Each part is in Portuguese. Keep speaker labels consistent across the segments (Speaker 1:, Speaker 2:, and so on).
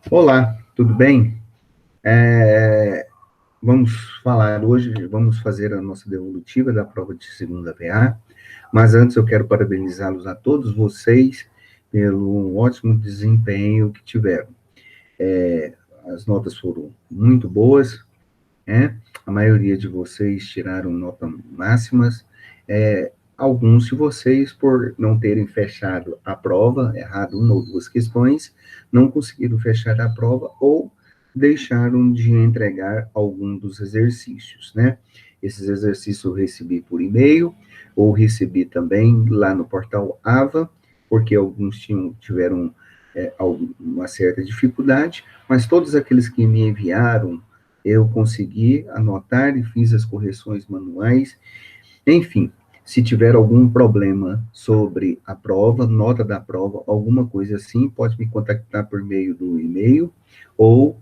Speaker 1: Olá, tudo bem? É, vamos falar hoje, vamos fazer a nossa devolutiva da prova de segunda PA, mas antes eu quero parabenizá-los a todos vocês pelo ótimo desempenho que tiveram. As notas foram muito boas, né? A maioria de vocês tiraram notas máximas, alguns de vocês, por não terem fechado a prova, errado uma ou duas questões, não conseguiram fechar a prova ou deixaram de entregar algum dos exercícios, né? Esses exercícios eu recebi por e-mail, ou recebi também lá no portal AVA, porque alguns tiveram uma certa dificuldade, mas todos aqueles que me enviaram, eu consegui anotar e fiz as correções manuais. Enfim, se tiver algum problema sobre a prova, nota da prova, alguma coisa assim, pode me contactar por meio do e-mail ou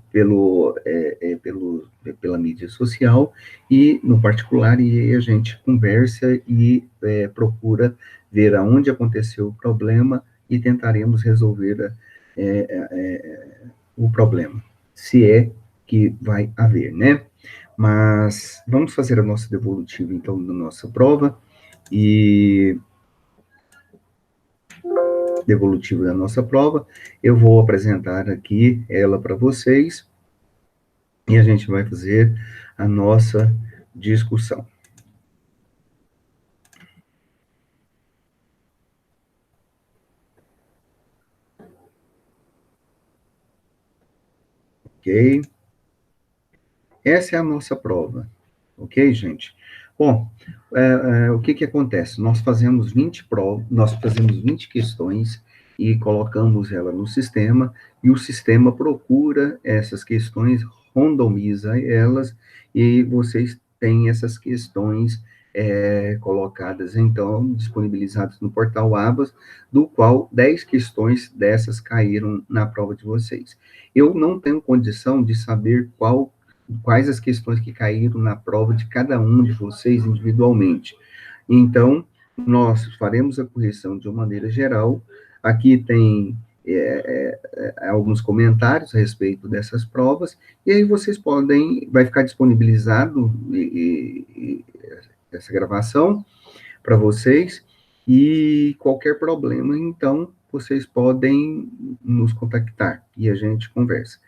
Speaker 1: pela mídia social e no particular, e aí a gente conversa e procura ver aonde aconteceu o problema e tentaremos resolver o problema, se é que vai haver, né? Mas vamos fazer a nossa devolutiva, então, da nossa prova, e devolutiva da nossa prova, eu vou apresentar aqui ela para vocês, e a gente vai fazer a nossa discussão. Ok? Essa é a nossa prova. Ok, gente? Bom, o que que acontece? Nós fazemos 20 questões e colocamos ela no sistema, e o sistema procura essas questões, randomiza elas, e vocês têm essas questões colocadas, então, disponibilizadas no portal Abas, do qual 10 questões dessas caíram na prova de vocês. Eu não tenho condição de saber quais as questões que caíram na prova de cada um de vocês individualmente. Então, nós faremos a correção de uma maneira geral. Aqui tem alguns comentários a respeito dessas provas, e aí vocês vai ficar disponibilizado essa gravação para vocês, e qualquer problema, então, vocês podem nos contactar e a gente conversa.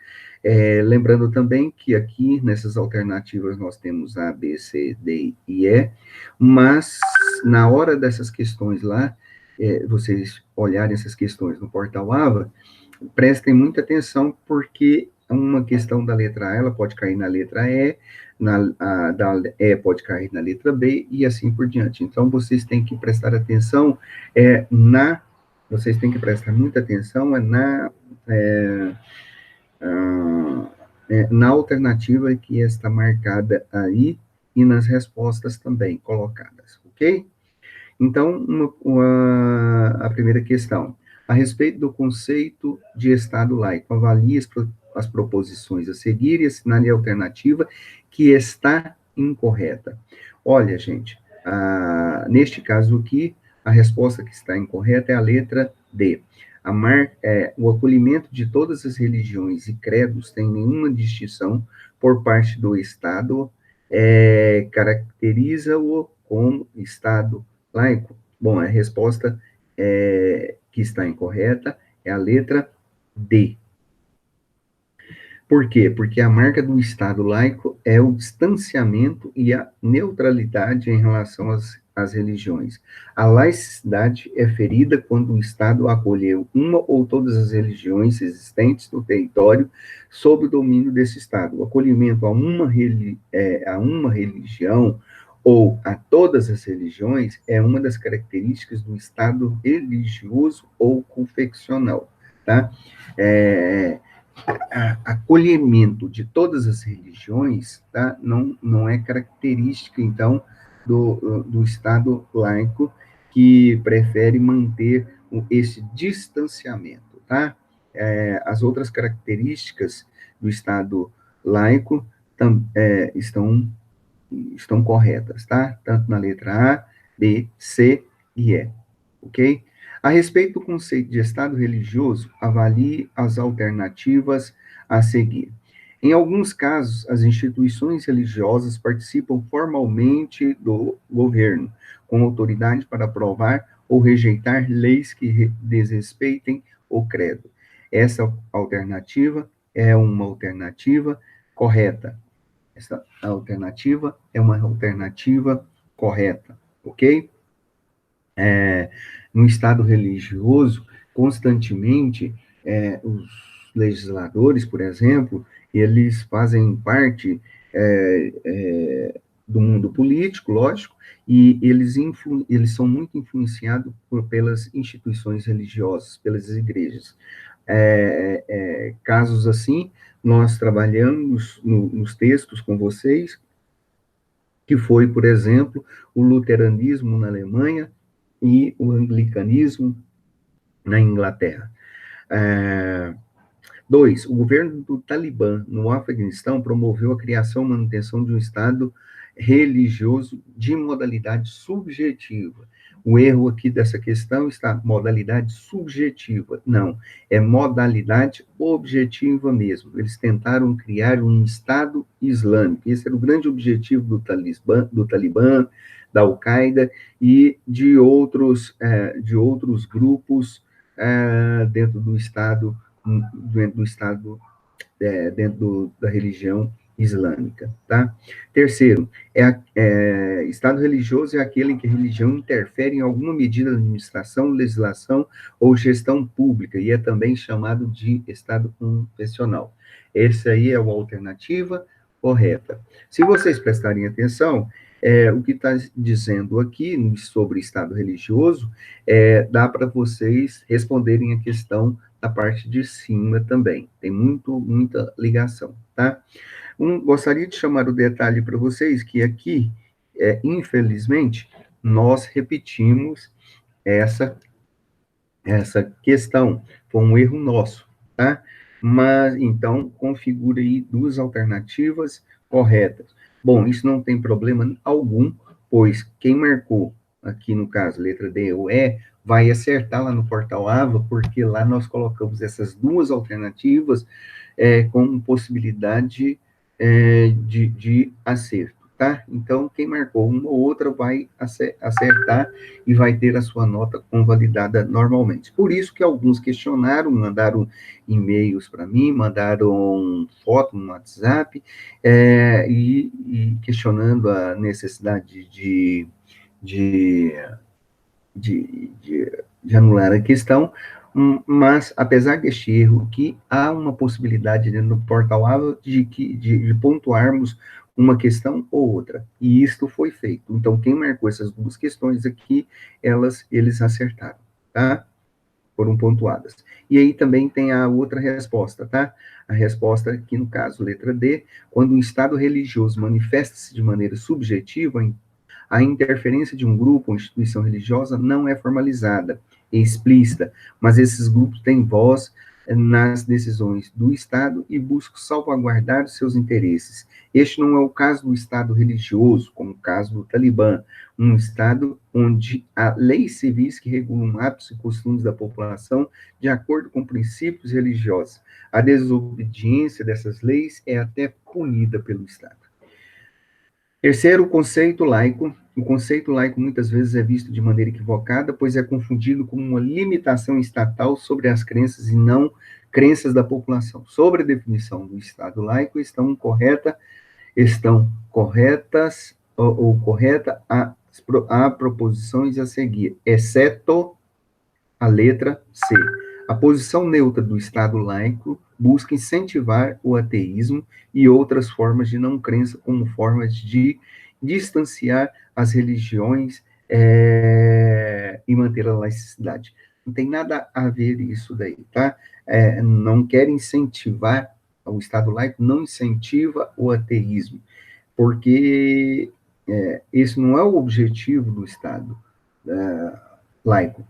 Speaker 1: Lembrando também que aqui nessas alternativas nós temos A, B, C, D e E, mas na hora dessas questões lá, vocês olharem essas questões no portal AVA, prestem muita atenção, porque uma questão da letra A, ela pode cair na letra E, da E pode cair na letra B, e assim por diante. Então, vocês têm que prestar atenção vocês têm que prestar muita atenção é, na alternativa que está marcada aí, e nas respostas também colocadas, ok? Então, a primeira questão. A respeito do conceito de Estado laico, avalie as proposições a seguir e assinale a alternativa que está incorreta. Olha, gente, neste caso aqui, a resposta que está incorreta é a letra D. O acolhimento de todas as religiões e credos sem nenhuma distinção por parte do Estado caracteriza-o como Estado laico? Bom, a resposta que está incorreta é a letra D. Por quê? Porque a marca do Estado laico é o distanciamento e a neutralidade em relação às religiões. A laicidade é ferida quando o Estado acolheu uma ou todas as religiões existentes no território sob o domínio desse Estado. O acolhimento a uma religião ou a todas as religiões é uma das características do Estado religioso ou confessional, tá? Acolhimento de todas as religiões, tá? Não é característica, então, do Estado laico, que prefere manter esse distanciamento, tá? As outras características do Estado laico estão corretas, tá? Tanto na letra A, B, C e E, ok? A respeito do conceito de Estado religioso, avalie as alternativas a seguir. Em alguns casos, as instituições religiosas participam formalmente do governo, com autoridade para aprovar ou rejeitar leis que desrespeitem o credo. Essa alternativa é uma alternativa correta. Essa alternativa é uma alternativa correta, ok? No Estado religioso, constantemente, os legisladores, por exemplo, eles fazem parte do mundo político, lógico, e eles são muito influenciados pelas instituições religiosas, pelas igrejas. Casos assim, nós trabalhamos nos textos com vocês, que foi, por exemplo, o luteranismo na Alemanha e o anglicanismo na Inglaterra. 2. O governo do Talibã no Afeganistão promoveu a criação e manutenção de um Estado religioso de modalidade subjetiva. O erro aqui dessa questão está modalidade subjetiva. Não, é modalidade objetiva mesmo. Eles tentaram criar um Estado islâmico. Esse era o grande objetivo do Talibã, da Al-Qaeda e de outros grupos dentro do Estado da religião islâmica, tá? Terceiro, Estado religioso é aquele em que a religião interfere em alguma medida na administração, legislação ou gestão pública, e é também chamado de Estado confessional. Essa aí é a alternativa correta. Se vocês prestarem atenção, o que está dizendo aqui sobre Estado religioso, dá para vocês responderem a questão da parte de cima também. Tem muita ligação, tá? Gostaria de chamar o detalhe para vocês que aqui, infelizmente, nós repetimos essa questão. Foi um erro nosso, tá? Mas, então, configure aí duas alternativas corretas. Bom, isso não tem problema algum, pois quem marcou, aqui no caso, letra D ou E, vai acertar lá no portal AVA, porque lá nós colocamos essas duas alternativas com possibilidade de acerto, tá? Então, quem marcou uma ou outra vai acertar e vai ter a sua nota convalidada normalmente. Por isso que alguns questionaram, mandaram e-mails para mim, mandaram foto no WhatsApp, e questionando a necessidade de anular a questão, mas, apesar deste erro aqui, há uma possibilidade dentro do portal AVA de pontuarmos uma questão ou outra, e isto foi feito. Então, quem marcou essas duas questões aqui, eles acertaram, tá? Foram pontuadas. E aí também tem a outra resposta, tá? A resposta aqui, no caso, letra D, quando um Estado religioso manifesta-se de maneira subjetiva, a interferência de um grupo ou instituição religiosa não é formalizada, é explícita, mas esses grupos têm voz nas decisões do Estado e buscam salvaguardar os seus interesses. Este não é o caso do Estado religioso, como o caso do Talibã, um Estado onde há leis civis que regulam hábitos e costumes da população de acordo com princípios religiosos. A desobediência dessas leis é até punida pelo Estado. Terceiro, o conceito laico. O conceito laico muitas vezes é visto de maneira equivocada, pois é confundido com uma limitação estatal sobre as crenças e não crenças da população. Sobre a definição do Estado laico, estão corretas ou correta a proposições a seguir, exceto a letra C. A posição neutra do Estado laico busca incentivar o ateísmo e outras formas de não crença como formas de distanciar as religiões e manter a laicidade. Não tem nada a ver isso daí, tá? Não quer incentivar, o Estado laico não incentiva o ateísmo, porque esse não é o objetivo do Estado laico.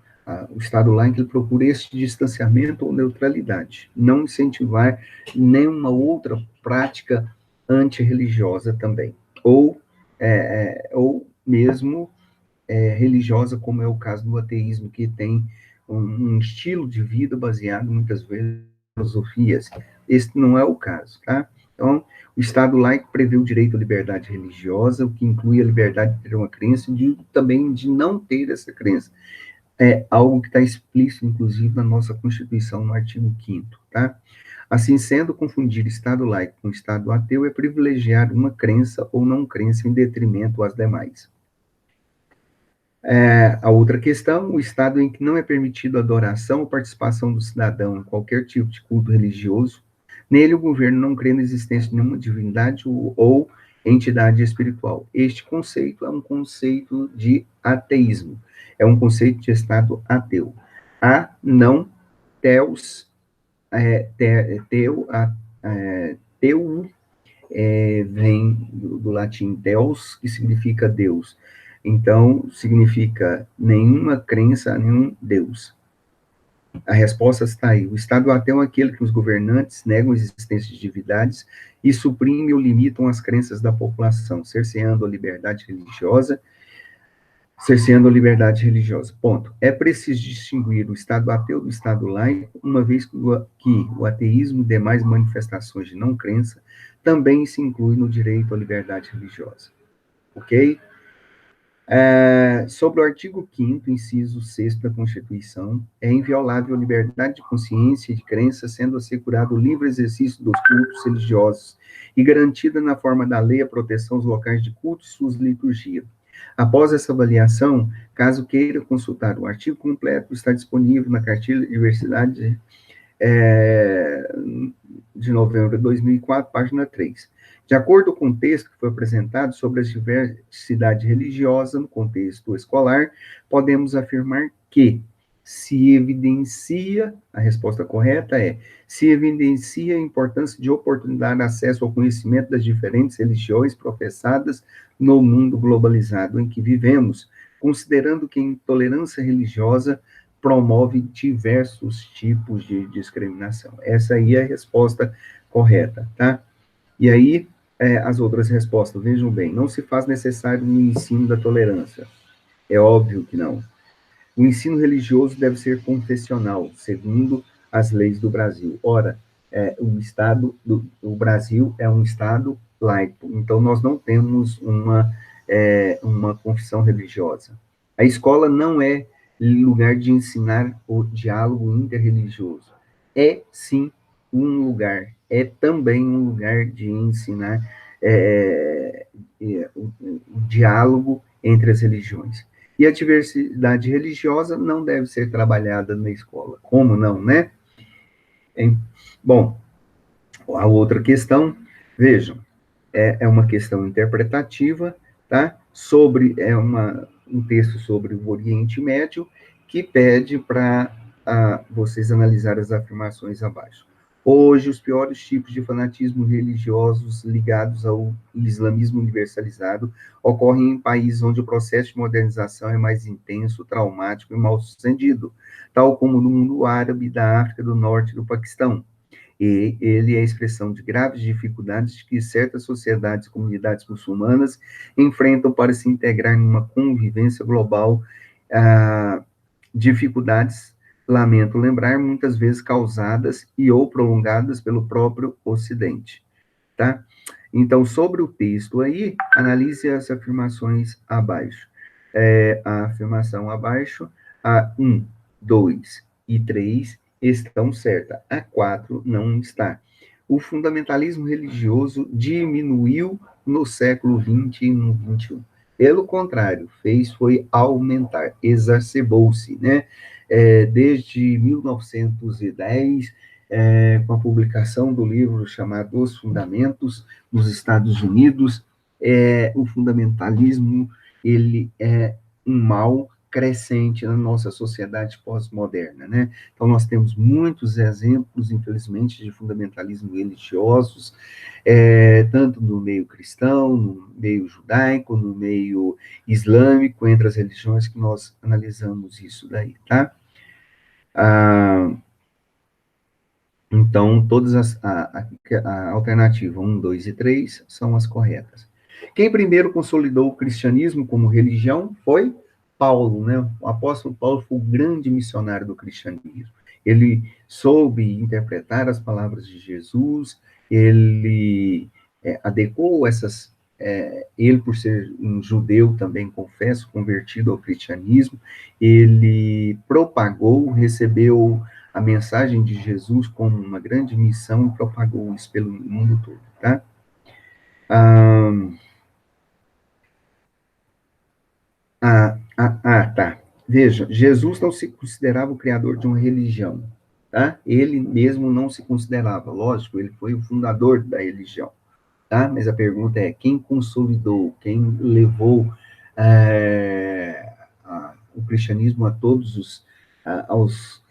Speaker 1: O Estado laico ele procura esse distanciamento ou neutralidade, não incentivar nenhuma outra prática antirreligiosa também, ou mesmo religiosa, como é o caso do ateísmo, que tem um estilo de vida baseado, muitas vezes, em filosofias. Esse não é o caso, tá? Então, o Estado laico prevê o direito à liberdade religiosa, o que inclui a liberdade de ter uma crença e também de não ter essa crença. É algo que está explícito, inclusive, na nossa Constituição, no artigo 5º, tá? Assim sendo, confundir Estado laico com Estado ateu é privilegiar uma crença ou não crença em detrimento às demais. A outra questão, o Estado em que não é permitido a adoração ou participação do cidadão em qualquer tipo de culto religioso, nele o governo não crê na existência de nenhuma divindade ou entidade espiritual. Este conceito é um conceito de ateísmo, é um conceito de Estado ateu. A não teos, teu vem do latim Deus, que significa Deus. Então, significa nenhuma crença a nenhum Deus. A resposta está aí. O Estado ateu é aquele que os governantes negam a existência de divindades e suprimem ou limitam as crenças da população, cerceando a liberdade religiosa. Ponto. É preciso distinguir o Estado ateu do Estado laico, uma vez que o ateísmo e demais manifestações de não crença também se inclui no direito à liberdade religiosa. Ok? Sobre o artigo 5º, inciso 6º da Constituição, é inviolável a liberdade de consciência e de crença, sendo assegurado o livre exercício dos cultos religiosos e garantida na forma da lei a proteção aos locais de culto e suas liturgias. Após essa avaliação, caso queira consultar o artigo completo, está disponível na Cartilha de Diversidade de novembro de 2004, página 3. De acordo com o texto que foi apresentado sobre a diversidade religiosa no contexto escolar, podemos afirmar que se evidencia, a resposta correta é, se evidencia a importância de oportunidade de acesso ao conhecimento das diferentes religiões professadas no mundo globalizado em que vivemos, considerando que a intolerância religiosa promove diversos tipos de discriminação. Essa aí é a resposta correta, tá? E aí, as outras respostas, vejam bem, não se faz necessário o ensino da tolerância. É óbvio que não. O ensino religioso deve ser confessional, segundo as leis do Brasil. Ora, o Brasil é um Estado laico, então nós não temos uma confissão religiosa. A escola não é lugar de ensinar o diálogo interreligioso. É, sim, é também um lugar de ensinar o diálogo entre as religiões. E a diversidade religiosa não deve ser trabalhada na escola. Como não, né? Bom, a outra questão, vejam, é uma questão interpretativa, tá? Um texto sobre o Oriente Médio, que pede para vocês analisarem as afirmações abaixo. Hoje, os piores tipos de fanatismo religiosos ligados ao islamismo universalizado ocorrem em países onde o processo de modernização é mais intenso, traumático e mal sucedido, tal como no mundo árabe, da África do Norte e do Paquistão. E ele é a expressão de graves dificuldades que certas sociedades e comunidades muçulmanas enfrentam para se integrar em uma convivência global, dificuldades, lamento lembrar, muitas vezes causadas e ou prolongadas pelo próprio Ocidente, tá? Então, sobre o texto aí, analise as afirmações abaixo. A afirmação abaixo, a 1, 2 e 3 estão certas, a 4 não está. O fundamentalismo religioso diminuiu no século XX e no XXI. Pelo contrário, foi aumentar, exacerbou-se, né? Desde 1910, com a publicação do livro chamado Os Fundamentos, nos Estados Unidos, o fundamentalismo, ele é um mal crescente na nossa sociedade pós-moderna, né? Então, nós temos muitos exemplos, infelizmente, de fundamentalismo religiosos, tanto no meio cristão, no meio judaico, no meio islâmico, entre as religiões que nós analisamos isso daí, tá? Então, todas a alternativa 1, 2 e 3 são as corretas. Quem primeiro consolidou o cristianismo como religião foi Paulo, né? O apóstolo Paulo foi o grande missionário do cristianismo. Ele soube interpretar as palavras de Jesus, ele adequou essas. Ele, por ser um judeu também, confesso, convertido ao cristianismo, ele propagou, recebeu a mensagem de Jesus como uma grande missão e propagou isso pelo mundo todo, tá? Tá. Veja, Jesus não se considerava o criador de uma religião, tá? Ele mesmo não se considerava, lógico, ele foi o fundador da religião, tá? Mas a pergunta é, quem consolidou, quem levou o cristianismo a todos os, aos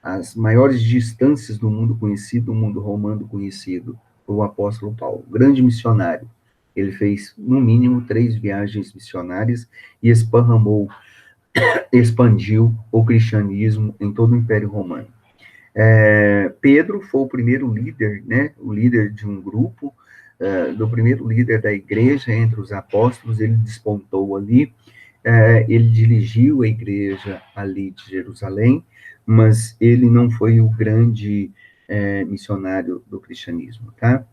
Speaker 1: as maiores distâncias do mundo conhecido, do mundo romano conhecido, foi o apóstolo Paulo, grande missionário. Ele fez, no mínimo, 3 viagens missionárias e expandiu o cristianismo em todo o Império Romano. Pedro foi o primeiro líder, né, o líder de um grupo, do primeiro líder da igreja entre os apóstolos, ele despontou ali, ele dirigiu a igreja ali de Jerusalém, mas ele não foi o grande missionário do cristianismo, tá?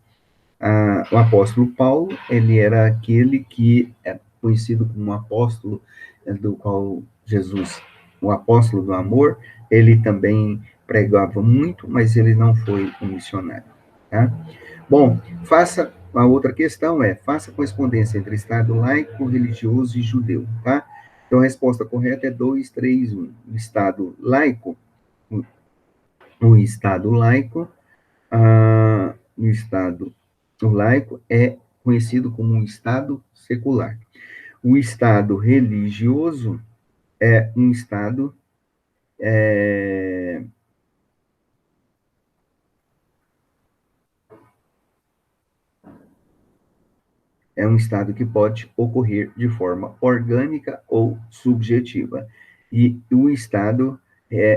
Speaker 1: O apóstolo Paulo, ele era aquele que é conhecido como apóstolo do qual Jesus, o apóstolo do amor, ele também pregava muito, mas ele não foi um missionário, tá? Bom, a outra questão faça correspondência entre Estado laico, religioso e judeu, tá? Então, a resposta correta é 2, 3, 1. O Estado laico, o Estado laico, o Estado laico é conhecido como um Estado secular. O Estado religioso é um Estado que pode ocorrer de forma orgânica ou subjetiva. E o Estado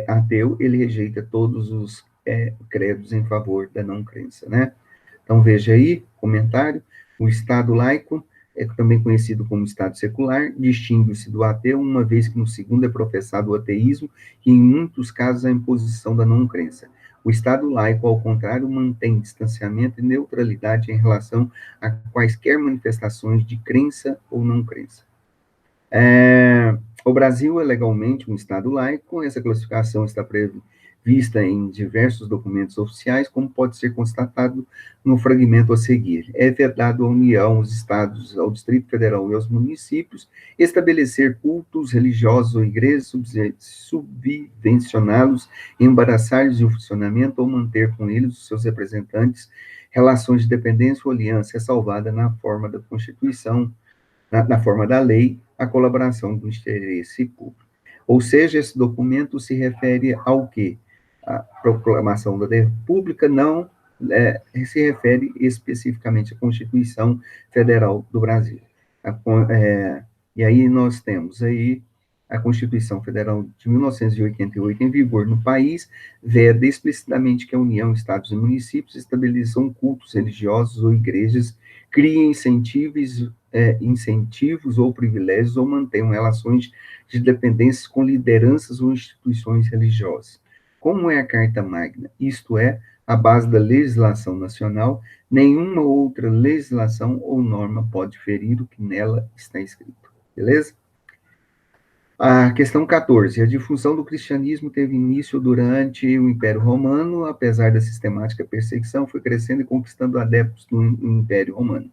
Speaker 1: ateu, ele rejeita todos os credos em favor da não crença, né? Então, veja aí, comentário, o Estado laico é também conhecido como Estado secular, distingue-se do ateu, uma vez que no segundo é professado o ateísmo e, em muitos casos, a imposição da não crença. O Estado laico, ao contrário, mantém distanciamento e neutralidade em relação a quaisquer manifestações de crença ou não crença. O Brasil é legalmente um Estado laico, essa classificação está prevista em diversos documentos oficiais, como pode ser constatado no fragmento a seguir. É vedado à União, aos Estados, ao Distrito Federal e aos municípios estabelecer cultos religiosos ou igrejas, subvencioná-los, embaraçar-lhes o funcionamento ou manter com eles os seus representantes relações de dependência ou aliança, salvada na forma da Constituição, na forma da lei, a colaboração do interesse público. Ou seja, esse documento se refere ao quê? A proclamação da República não se refere especificamente à Constituição Federal do Brasil. E aí nós temos aí a Constituição Federal de 1988 em vigor no país, veda explicitamente que a União, Estados e municípios estabeleçam cultos religiosos ou igrejas, criem incentivos ou privilégios ou mantenham relações de dependência com lideranças ou instituições religiosas. Como é a Carta Magna, isto é, a base da legislação nacional, nenhuma outra legislação ou norma pode ferir o que nela está escrito. Beleza? A questão 14. A difusão do cristianismo teve início durante o Império Romano, apesar da sistemática perseguição, foi crescendo e conquistando adeptos no Império Romano.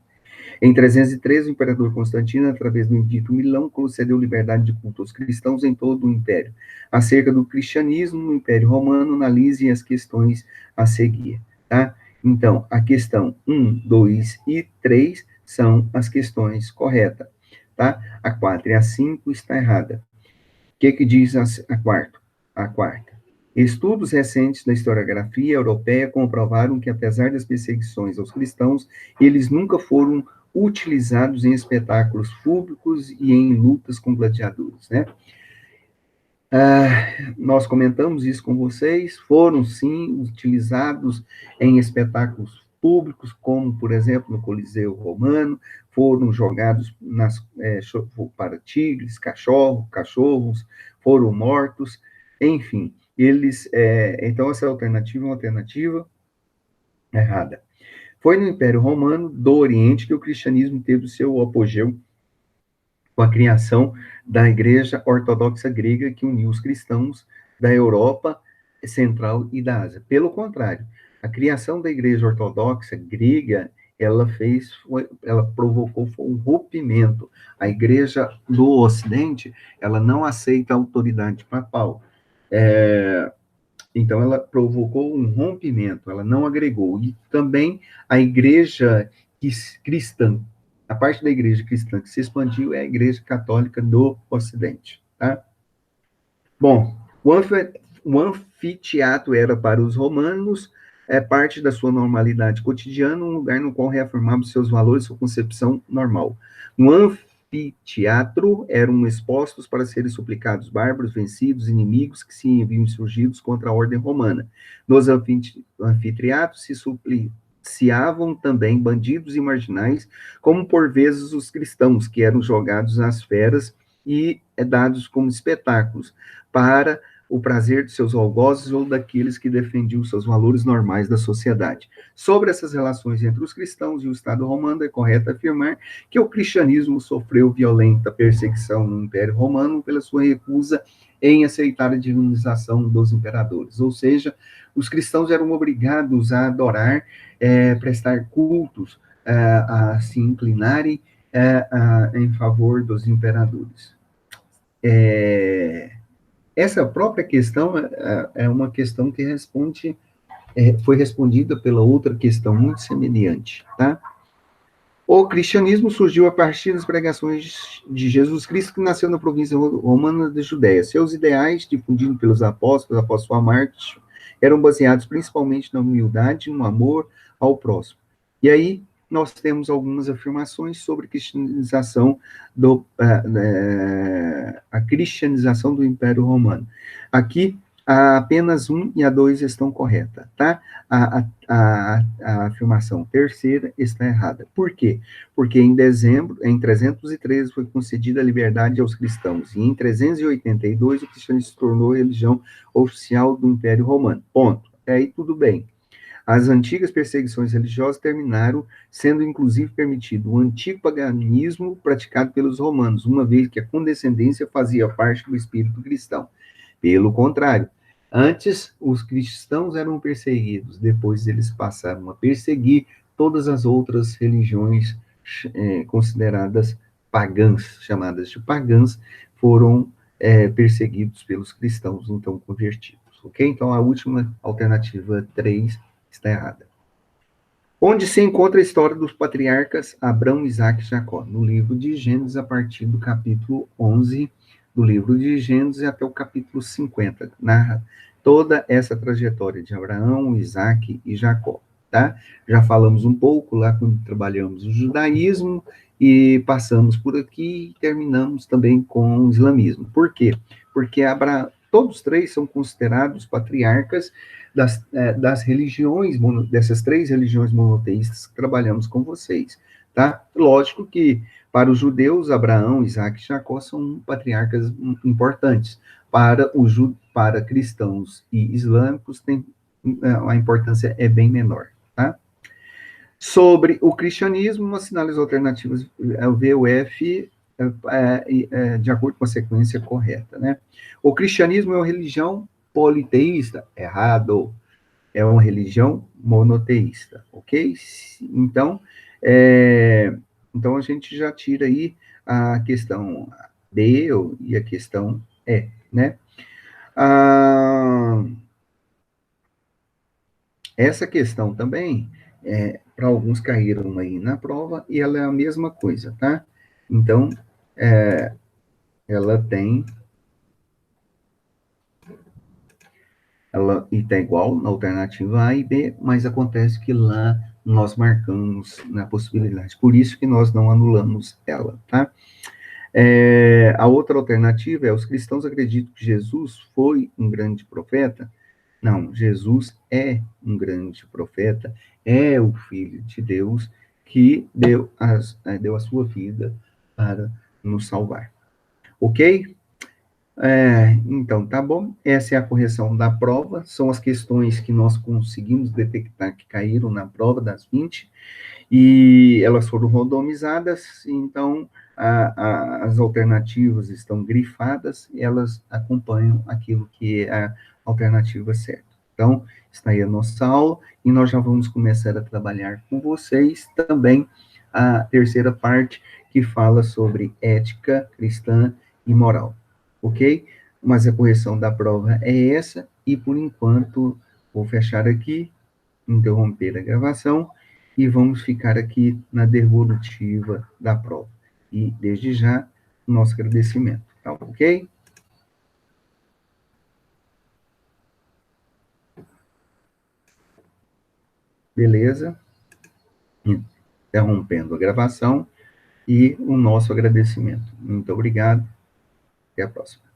Speaker 1: Em 313, o imperador Constantino, através do Edito Milão, concedeu liberdade de culto aos cristãos em todo o império. Acerca do cristianismo no Império Romano, analisem as questões a seguir, tá? Então, a questão 1, 2 e 3 são as questões corretas, tá? A 4 e a 5 está errada. O que diz a quarta? A quarta. Estudos recentes da historiografia europeia comprovaram que, apesar das perseguições aos cristãos, eles nunca foram utilizados em espetáculos públicos e em lutas com gladiadores, né? Nós comentamos isso com vocês, foram sim utilizados em espetáculos públicos, como, por exemplo, no Coliseu Romano, foram jogados para tigres, cachorros, foram mortos, enfim, então essa alternativa é uma alternativa errada. Foi no Império Romano do Oriente que o cristianismo teve o seu apogeu com a criação da Igreja Ortodoxa Grega, que uniu os cristãos da Europa Central e da Ásia. Pelo contrário, a criação da Igreja Ortodoxa Grega, ela provocou um rompimento. A Igreja do Ocidente, ela não aceita a autoridade papal. Então, ela provocou um rompimento, ela não agregou. E também a igreja cristã, a parte da igreja cristã que se expandiu é a igreja católica do Ocidente. Tá? Bom, o anfiteatro era para os romanos parte da sua normalidade cotidiana, um lugar no qual reafirmava seus valores, sua concepção normal. No anfiteatro eram expostos para serem suplicados bárbaros, vencidos, inimigos que se haviam insurgidos contra a ordem romana. Nos anfiteatros se supliciavam também bandidos e marginais, como por vezes os cristãos, que eram jogados às feras e dados como espetáculos, para o prazer de seus algozes ou daqueles que defendiam seus valores normais da sociedade. Sobre essas relações entre os cristãos e o Estado romano, é correto afirmar que o cristianismo sofreu violenta perseguição no Império Romano pela sua recusa em aceitar a divinização dos imperadores. Ou seja, os cristãos eram obrigados a adorar, prestar cultos, a se inclinarem em favor dos imperadores. Essa própria questão é uma questão que foi respondida pela outra questão muito semelhante, tá? O cristianismo surgiu a partir das pregações de Jesus Cristo, que nasceu na província romana da Judéia. Seus ideais, difundidos pelos apóstolos após sua morte, eram baseados principalmente na humildade e no amor ao próximo. E aí, nós temos algumas afirmações sobre a cristianização do Império Romano. Aqui, apenas 1 e a 2 estão corretas, tá? A afirmação terceira está errada. Por quê? Porque em 313, foi concedida a liberdade aos cristãos, e em 382, o cristianismo se tornou a religião oficial do Império Romano. Ponto. Até aí, tudo bem. As antigas perseguições religiosas terminaram sendo, inclusive, permitido o antigo paganismo praticado pelos romanos, uma vez que a condescendência fazia parte do espírito cristão. Pelo contrário, antes os cristãos eram perseguidos, depois eles passaram a perseguir todas as outras religiões consideradas pagãs, chamadas de pagãs, foram perseguidos pelos cristãos, então convertidos. Ok? Então, a última alternativa 3 está errada. Onde se encontra a história dos patriarcas Abraão, Isaque e Jacó? No livro de Gênesis, a partir do capítulo 11 do livro de Gênesis até o capítulo 50. Narra toda essa trajetória de Abraão, Isaque e Jacó. Tá? Já falamos um pouco lá quando trabalhamos o judaísmo e passamos por aqui e terminamos também com o islamismo. Por quê? Porque todos três são considerados patriarcas das religiões, dessas 3 religiões monoteístas que trabalhamos com vocês, tá? Lógico que, para os judeus, Abraão, Isaque e Jacó são patriarcas importantes. Para cristãos e islâmicos, a importância é bem menor, tá? Sobre o cristianismo, assinale as alternativas o V, o F, de acordo com a sequência correta, né? O cristianismo é uma religião politeísta? Errado. É uma religião monoteísta, ok? Então, então a gente já tira aí a questão D e a questão E, né? Essa questão também, para alguns caíram aí na prova, e ela é a mesma coisa, tá? Então, ela tem... Ela está igual na alternativa A e B, mas acontece que lá nós marcamos na possibilidade. Por isso que nós não anulamos ela, tá? A outra alternativa é: os cristãos acreditam que Jesus foi um grande profeta? Não, Jesus é um grande profeta, é o Filho de Deus que deu a sua vida para nos salvar. Ok? Então, tá bom. Essa é a correção da prova. São as questões que nós conseguimos detectar que caíram na prova das 20 e elas foram randomizadas, então as alternativas estão grifadas, e elas acompanham aquilo que é a alternativa certa. Então, está aí a nossa aula, e nós já vamos começar a trabalhar com vocês também a terceira parte, que fala sobre ética cristã e moral, ok? Mas a correção da prova é essa, e por enquanto vou fechar aqui, interromper a gravação, e vamos ficar aqui na devolutiva da prova. E, desde já, nosso agradecimento, tá ok? Beleza? Interrompendo a gravação e o nosso agradecimento. Muito obrigado. Até a próxima.